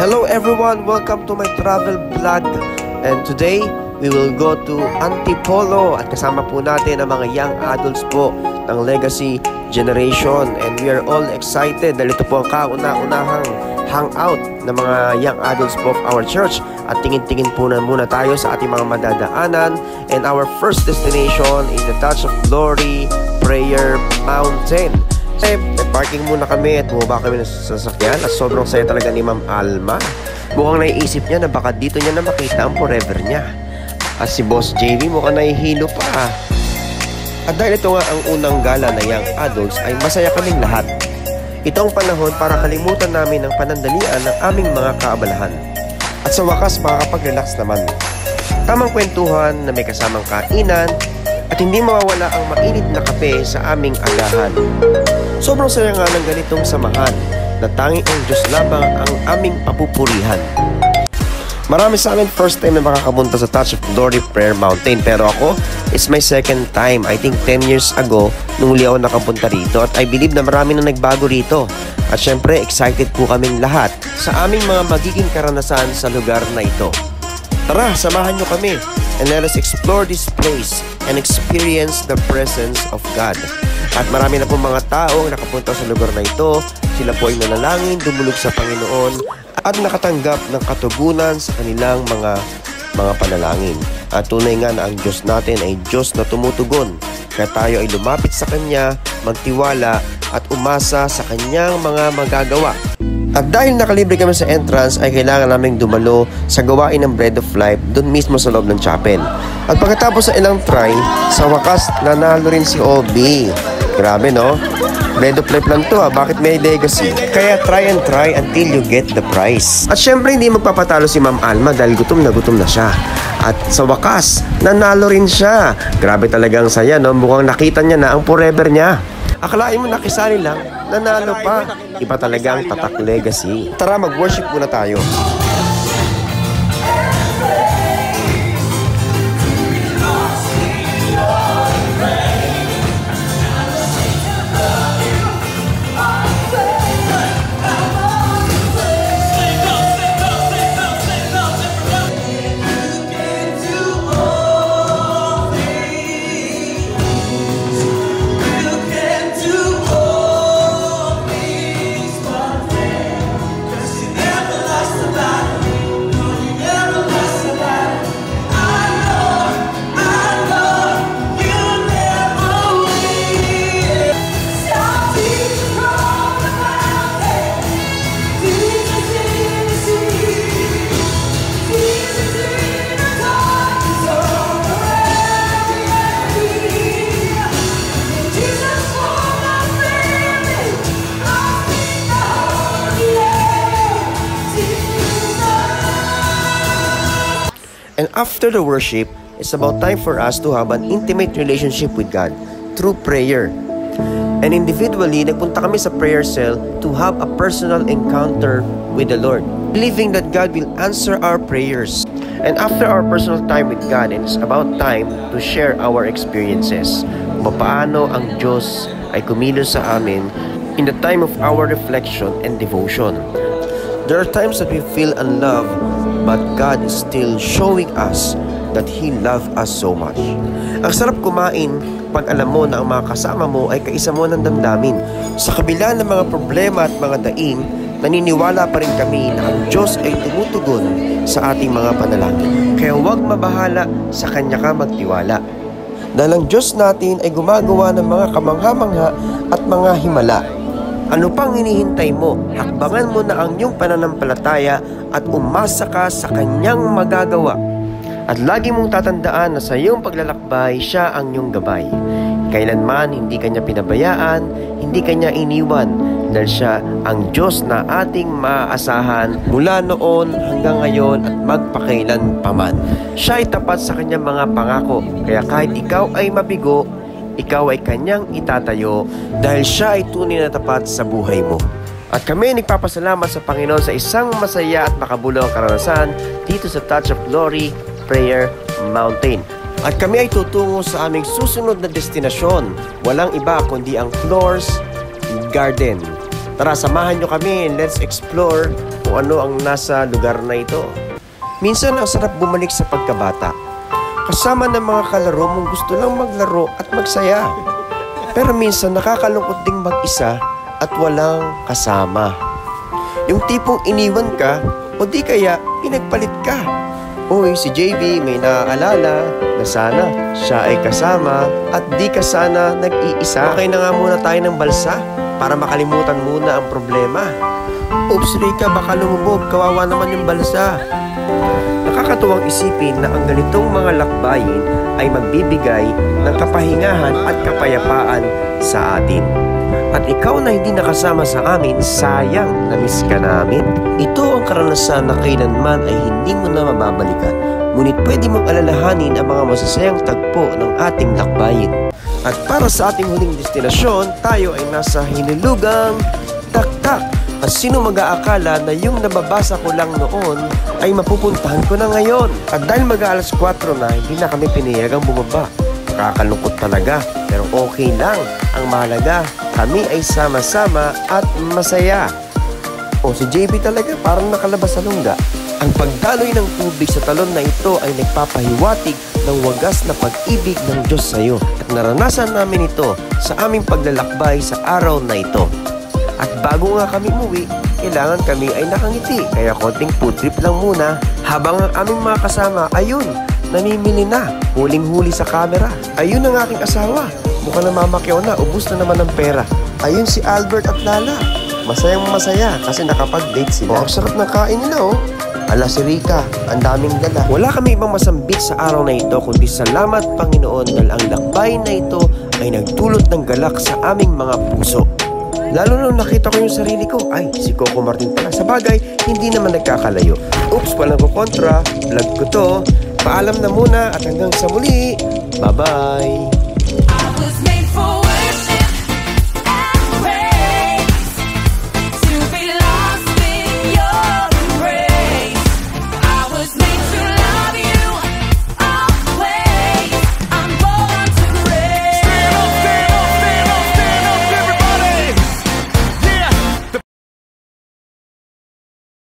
Hello everyone, welcome to my travel vlog. And today, we will go to Antipolo at kasama po natin ang mga young adults po ng Legacy Generation. And we are all excited dahil ito po ang kauna-unahang hangout ng mga young adults po of our church. At tingin-tingin po na muna tayo sa ating mga madadaanan. And our first destination is the Touch of Glory Prayer Mountain. May parking muna kami at bumaba kami sa sasakyan at sobrang saya talaga ni Ma'am Alma. Mukhang naiisip niya na baka dito niya na makita ang forever niya. At si Boss JV mukhang nahihilo pa. At dahil ito nga ang unang gala na young adults ay masaya kaming lahat. Ito ang panahon para kalimutan namin ang panandalian ng aming mga kaabalahan. At sa wakas makakapag-relax naman. Tamang kwentuhan na may kasamang kainan at hindi mawawala ang mainit na kape sa aming agahan. Sobrang saya nga ng ganitong samahan na tanging ang Diyos lamang ang aming papupurihan. Marami sa amin first time na makakapunta sa Touch of Glory Prayer Mountain, pero ako, it's my second time. I think 10 years ago nung huli ako nakapunta rito at I believe na marami na nagbago rito. At syempre, excited po kaming lahat sa aming mga magiging karanasan sa lugar na ito. Tara, samahan nyo kami and let us explore this place and experience the presence of God. At marami na pong mga taong nakapunta sa lugar na ito. Sila po ay nanalangin, dumulog sa Panginoon at nakatanggap ng katugunan sa kanilang mga panalangin. At tunay nga na ang Diyos natin ay Diyos na tumutugon. Kaya tayo ay lumapit sa Kanya, magtiwala at umasa sa Kanyang mga magagawa. At dahil nakalibre kami sa entrance ay kailangan naming dumalo sa gawain ng Bread of Life doon mismo sa loob ng chapel. At pagkatapos sa ilang try, sa wakas nanalo rin si Obi. Grabe no? Bread of Life lang to bakit may legacy? Kaya try until you get the prize. At syempre hindi magpapatalo si Ma'am Alma dahil gutom na siya. At sa wakas, nanalo rin siya. Grabe talagang saya no? Mukhang nakita niya na ang forever niya. Akalain mo nakisali lang, nanalo pa. Iba talagang tatak legacy. Tara mag-worship muna tayo. And after the worship, it's about time for us to have an intimate relationship with God through prayer. And individually, nagpunta kami sa prayer cell to have a personal encounter with the Lord, believing that God will answer our prayers. And after our personal time with God, it's about time to share our experiences. Kung paano ang Diyos ay kumilos sa amin in the time of our reflection and devotion. There are times that we feel unloved, but God is still showing us that He loves us so much. Ang sarap kumain pag alam mo na ang mga kasama mo ay kaisa mo ng damdamin. Sa kabila ng mga problema at mga daing, naniniwala pa rin kami na ang Diyos ay tumutugon sa ating mga panalangin. Kaya huwag mabahala, sa Kanya ka magtiwala. Dahil ang Diyos natin ay gumagawa ng mga kamangha-mangha at mga himala. Ano pang hinihintay mo? Hakbangan mo na ang iyong pananampalataya at umasa ka sa Kanyang magagawa. At lagi mong tatandaan na sa iyong paglalakbay, Siya ang iyong gabay. Kailanman hindi Kanya pinabayaan, hindi Kanya iniwan, dahil Siya ang Diyos na ating maaasahan mula noon hanggang ngayon at magpakailan paman. Siya ay tapat sa Kanyang mga pangako, kaya kahit ikaw ay mabigo, ikaw ay Kanyang itatayo dahil Siya ay tunay na tapat sa buhay mo. At kami nagpapasalamat sa Panginoon sa isang masaya at makabuluhang karanasan dito sa Touch of Glory Prayer Mountain. At kami ay tutungo sa aming susunod na destinasyon. Walang iba kundi ang Flores Garden. Tara, samahan nyo kami and let's explore kung ano ang nasa lugar na ito. Minsan ang sarap bumalik sa pagkabata. Kasama ng mga kalaro mong gusto lang maglaro at magsaya. Pero minsan nakakalungkot ding mag-isa at walang kasama. Yung tipong iniwan ka o di kaya pinagpalit ka. Uy, si JB may naaalala na sana siya ay kasama at di ka sana nag-iisa. Okay na nga muna tayo ng balsa para makalimutan muna ang problema. Oops, Rika, baka lumubog. Kawawa naman yung balsa. Nakakatuwang isipin na ang ganitong mga lakbayin ay magbibigay ng kapahingahan at kapayapaan sa atin. At ikaw na hindi nakasama sa amin, sayang, na-miss ka namin. Ito ang karanasan na kailanman ay hindi mo na mababalikan. Ngunit pwede mong alalahanin ang mga masasayang tagpo ng ating lakbayin. At para sa ating huling destinasyon, tayo ay nasa hinulugang Taktak. At sino mag-aakala na yung nababasa ko lang noon ay mapupuntahan ko na ngayon. At dahil mag-aalas 4 na, hindi na kami pinayagang bumaba. Nakakalungkot talaga, pero okay lang. Ang mahalaga, kami ay sama-sama at masaya. O si JB talaga parang nakalabas sa lungga. Ang pagdaloy ng tubig sa talon na ito ay nagpapahiwatig ng wagas na pag-ibig ng Diyos sa iyo. At naranasan namin ito sa aming paglalakbay sa araw na ito. At bago nga kami umuwi, kailangan kami ay nakangiti. Kaya konting food trip lang muna. Habang ang aming mga kasama, ayun, namimili na. Huling-huli sa camera. Ayun ang aking asawa. Mukhang namamakyaw na, ubus na naman ang pera. Ayun si Albert at Lala. Masayang masaya kasi nakapag-date sila. Ang sarap ng kain nila, oh. Ala si Rika, ang daming dala. Wala kami ibang masambit sa araw na ito kundi salamat Panginoon dahil ang lakbay na ito ay nagdulot ng galak sa aming mga puso. Lalo nung nakita ko yung sarili ko, ay, si Coco Martin pala. Sa bagay, hindi naman nagkakalayo. Oops, walang ko kontra. Vlog ko to. Paalam na muna at hanggang sa muli. Bye-bye!